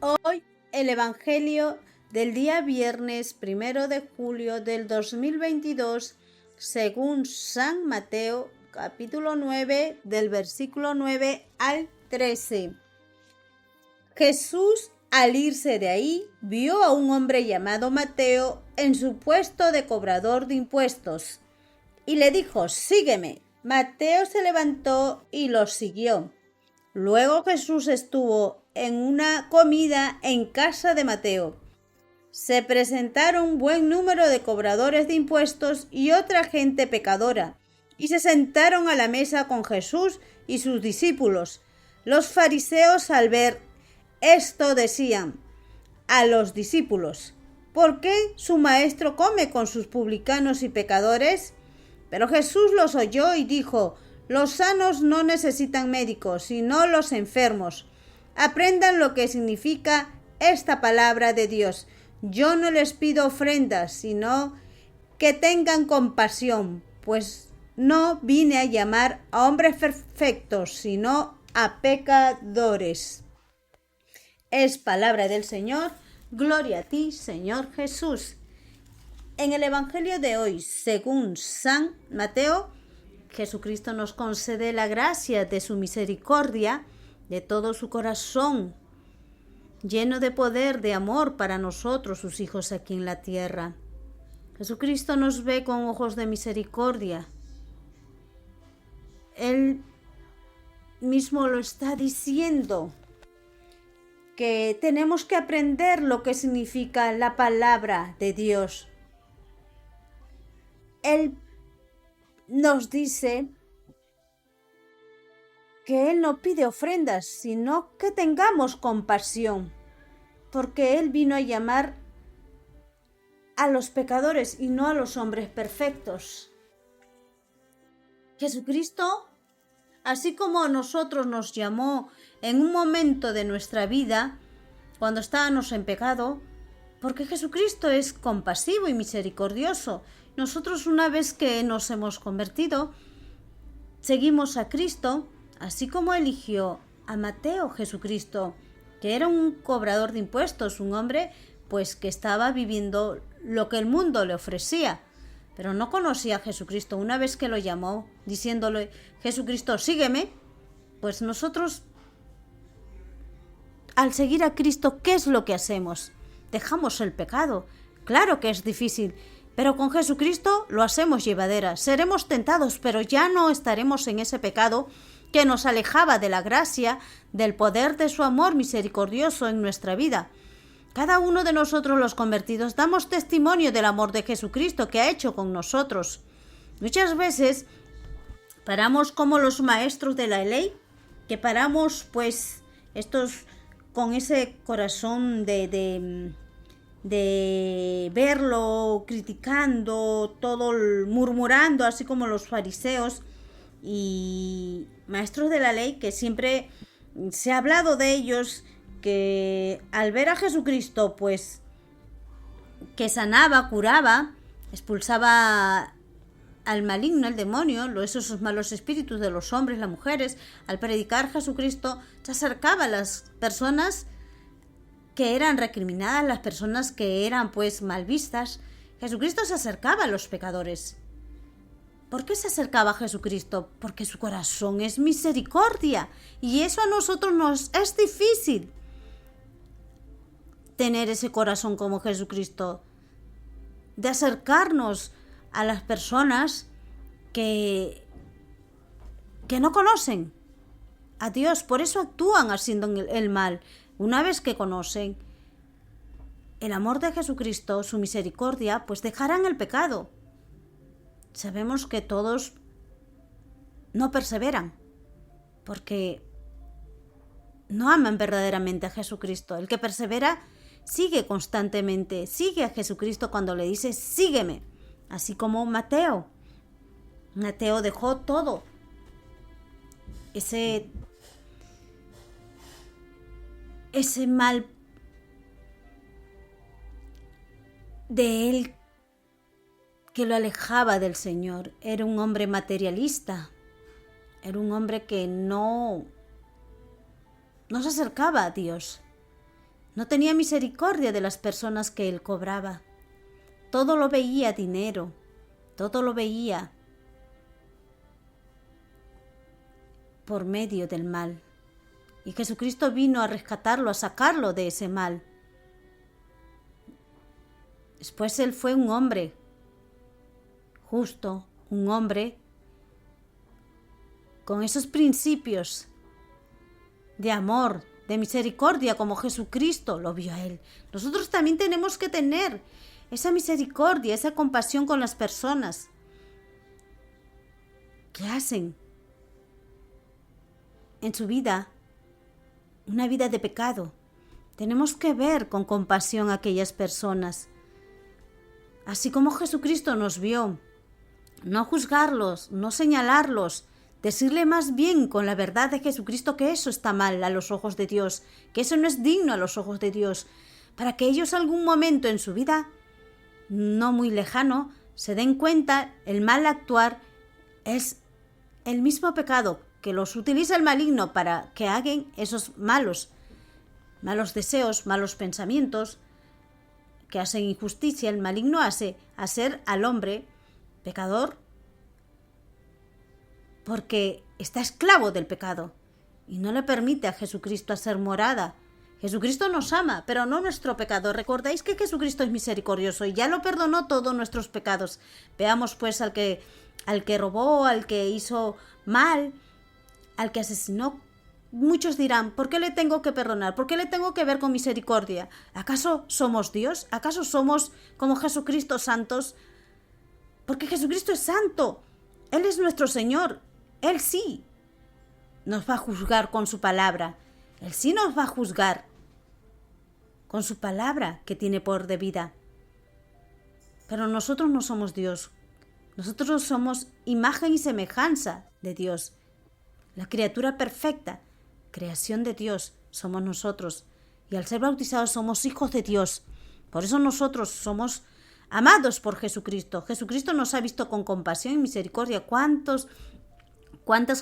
Hoy el Evangelio del día viernes 1 de julio del 2022, según San Mateo, capítulo 9, del versículo 9 al 13. Jesús, al irse de ahí, vio a un hombre llamado Mateo en su puesto de cobrador de impuestos y le dijo: «Sígueme». Mateo se levantó y lo siguió. Luego Jesús estuvo en una comida en casa de Mateo. Se presentaron un buen número de cobradores de impuestos y otra gente pecadora, y se sentaron a la mesa con Jesús y sus discípulos. Los fariseos, al ver esto, decían a los discípulos: «¿Por qué su maestro come con sus publicanos y pecadores?». Pero Jesús los oyó y dijo: «Los sanos no necesitan médicos, sino los enfermos. Aprendan lo que significa esta palabra de Dios. Yo no les pido ofrendas, sino que tengan compasión, pues no vine a llamar a hombres perfectos, sino a pecadores». Es palabra del Señor. Gloria a ti, Señor Jesús. En el Evangelio de hoy, según San Mateo, Jesucristo nos concede la gracia de su misericordia, de todo su corazón, lleno de poder, de amor para nosotros, sus hijos aquí en la tierra. Jesucristo nos ve con ojos de misericordia. Él mismo lo está diciendo, que tenemos que aprender lo que significa la palabra de Dios. Él nos dice que Él no pide ofrendas, sino que tengamos compasión, porque Él vino a llamar a los pecadores y no a los hombres perfectos. Jesucristo, así como a nosotros nos llamó en un momento de nuestra vida, cuando estábamos en pecado, porque Jesucristo es compasivo y misericordioso. Nosotros, una vez que nos hemos convertido, seguimos a Cristo, así como eligió a Mateo Jesucristo, que era un cobrador de impuestos, un hombre pues que estaba viviendo lo que el mundo le ofrecía, pero no conocía a Jesucristo. Una vez que lo llamó, diciéndole: «Jesucristo, sígueme», pues nosotros, al seguir a Cristo, ¿qué es lo que hacemos? Dejamos el pecado. Claro que es difícil, pero con Jesucristo lo hacemos llevadera. Seremos tentados, pero ya no estaremos en ese pecado que nos alejaba de la gracia, del poder de su amor misericordioso en nuestra vida. Cada uno de nosotros, los convertidos, damos testimonio del amor de Jesucristo que ha hecho con nosotros. Muchas veces paramos como los maestros de la ley, que paramos pues estos con ese corazón de verlo criticando, todo murmurando, así como los fariseos y maestros de la ley, que siempre se ha hablado de ellos, que al ver a Jesucristo pues que sanaba, curaba, expulsaba al maligno, el demonio, esos malos espíritus de los hombres, las mujeres, al predicar Jesucristo se acercaba a las personas que eran recriminadas, las personas que eran pues mal vistas. Jesucristo se acercaba a los pecadores. ¿Por qué se acercaba a Jesucristo? Porque su corazón es misericordia, y eso a nosotros nos es difícil tener ese corazón como Jesucristo, de acercarnos a las personas que no conocen a Dios. Por eso actúan haciendo el mal. Una vez que conocen el amor de Jesucristo, su misericordia, pues dejarán el pecado. Sabemos que todos no perseveran porque no aman verdaderamente a Jesucristo. El que persevera sigue constantemente, sigue a Jesucristo cuando le dice: «Sígueme». Así como Mateo. Mateo dejó todo. Ese mal de él que lo alejaba del Señor. Era un hombre materialista. Era un hombre que no se acercaba a Dios. No tenía misericordia de las personas que él cobraba. Todo lo veía dinero, todo lo veía por medio del mal. Y Jesucristo vino a rescatarlo, a sacarlo de ese mal. Después él fue un hombre justo, un hombre con esos principios de amor, de misericordia, como Jesucristo lo vio a él. Nosotros también tenemos que tener esa misericordia, esa compasión con las personas que hacen en su vida una vida de pecado. Tenemos que ver con compasión a aquellas personas, así como Jesucristo nos vio. No juzgarlos, no señalarlos, decirle más bien con la verdad de Jesucristo que eso está mal a los ojos de Dios, que eso no es digno a los ojos de Dios, para que ellos algún momento en su vida, no muy lejano, se den cuenta el mal actuar es el mismo pecado que los utiliza el maligno para que hagan esos malos deseos, malos pensamientos, que hacen injusticia. El maligno hace hacer al hombre pecador porque está esclavo del pecado y no le permite a Jesucristo hacer morada. Jesucristo nos ama, pero no nuestro pecado. Recordáis que Jesucristo es misericordioso y ya lo perdonó todos nuestros pecados. Veamos pues al que robó, al que hizo mal, al que asesinó. Muchos dirán, ¿por qué le tengo que perdonar? ¿Por qué le tengo que ver con misericordia? ¿Acaso somos Dios? ¿Acaso somos como Jesucristo santos? Porque Jesucristo es santo. Él es nuestro Señor. Él sí nos va a juzgar con su palabra. Él sí nos va a juzgar con su palabra que tiene poder de vida. Pero nosotros no somos Dios. Nosotros somos imagen y semejanza de Dios. La criatura perfecta, creación de Dios, somos nosotros. Y al ser bautizados somos hijos de Dios. Por eso nosotros somos amados por Jesucristo. Jesucristo nos ha visto con compasión y misericordia. ¿Cuántas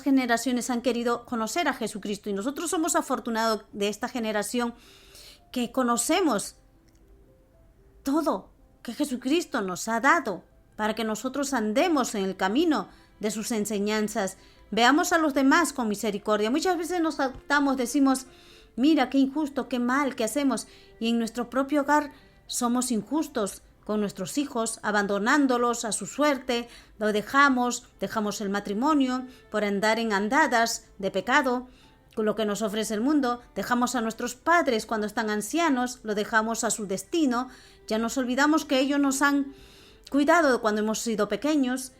generaciones han querido conocer a Jesucristo? Y nosotros somos afortunados de esta generación que conocemos todo que Jesucristo nos ha dado para que nosotros andemos en el camino de sus enseñanzas. Veamos a los demás con misericordia. Muchas veces nos saltamos, decimos, mira qué injusto, qué mal que hacemos. Y en nuestro propio hogar somos injustos con nuestros hijos, abandonándolos a su suerte, lo dejamos el matrimonio por andar en andadas de pecado, con lo que nos ofrece el mundo, dejamos a nuestros padres cuando están ancianos, lo dejamos a su destino, ya nos olvidamos que ellos nos han cuidado cuando hemos sido pequeños,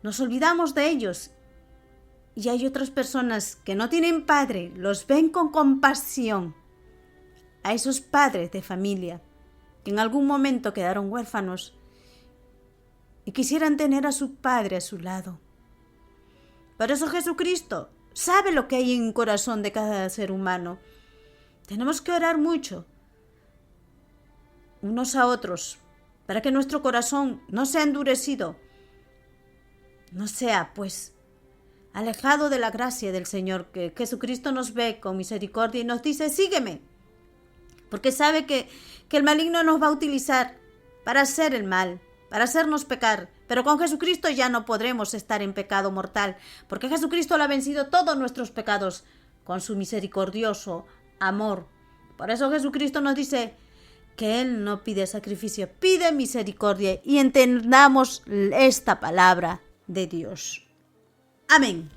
nos olvidamos de ellos. Y hay otras personas que no tienen padre, los ven con compasión a esos padres de familia que en algún momento quedaron huérfanos y quisieran tener a su padre a su lado. Por eso Jesucristo sabe lo que hay en el corazón de cada ser humano. Tenemos que orar mucho unos a otros para que nuestro corazón no sea endurecido, no sea pues alejado de la gracia del Señor, que Jesucristo nos ve con misericordia y nos dice, sígueme, porque sabe que el maligno nos va a utilizar para hacer el mal, para hacernos pecar, pero con Jesucristo ya no podremos estar en pecado mortal, porque Jesucristo lo ha vencido todos nuestros pecados con su misericordioso amor. Por eso Jesucristo nos dice que Él no pide sacrificio, pide misericordia, y entendamos esta palabra de Dios. Amén.